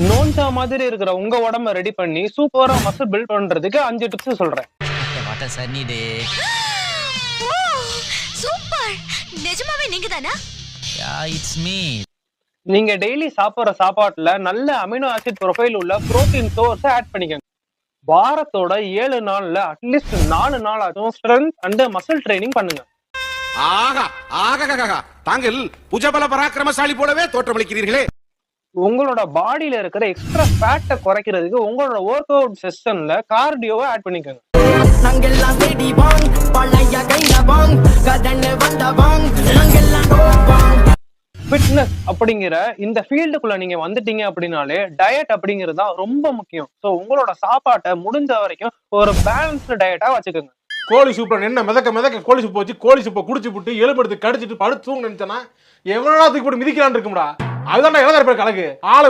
நோஞ்சா மாதிரி இருக்கிற உங்க உடம்ப ரெடி பண்ணி சூப்பரா மசில் பில்ட் பண்றதுக்கு 5 டிப்ஸ் சொல்றேன். What a sunny day. Oh super. நிஜமாவே நீங்க தானா? Yeah it's me. நீங்க டெய்லி சாப்பிடுற சாப்பாட்டுல நல்ல அமினோ ஆசிட் ப்ரொஃபைல் உள்ள புரோட்டீன் சோர்ஸ் ஆட் பண்ணிக்கங்க. வாரத்தோட 7 நாள்ல அட்லீஸ்ட் 4 நாளாச்சும் ஸ்ட்ரென்த் அண்ட் மசில் ட்ரைனிங் பண்ணுங்க. ஆகா ஆகா தாங்கள் புஜபல பராக்கிரமசாலி போலவே தோற்றமளிக்கிறீர்களே. உங்களோட பாடியில இருக்கிற எக்ஸ்ட்ரா ஃபேட்டை குறைக்கிறதுக்கு உங்களோட ஒர்க் அவுட் செஷன்ல கார்டியோவை ஆட் பண்ணிக்கோங்க. நாங்கெல்லாம் தேடி வாங் பழைய கைல வாங் கதன்னு வந்த வாங் நாங்கெல்லாம் வாங். ஃபிட்னஸ் அப்படிங்கிற இந்த ஃபீல்டுக்குள்ள நீங்க வந்துட்டீங்க அப்படின்னாலே டயட் அப்படிங்கிறது தான் ரொம்ப முக்கியம். ஸோ உங்களோட சாப்பாட்டை முடிஞ்ச வரைக்கும் ஒரு பேலன்ஸ்டு டயட்டா வச்சுக்கோங்க. கோழி சூப்பர் என்ன மிதக்க கோழி சூப்பை வச்சு கோழி சூப்பை குடிச்சு விட்டு எலும்பெடுத்து கடிச்சிட்டு படுத்து தூங்க நினைச்சனா எவ்வளோ தூக்கி போட்டு மிதிக்கலான்னு இருக்கும்டா. அதுதான் இளந்தர பேர் கணக்கு ஆளு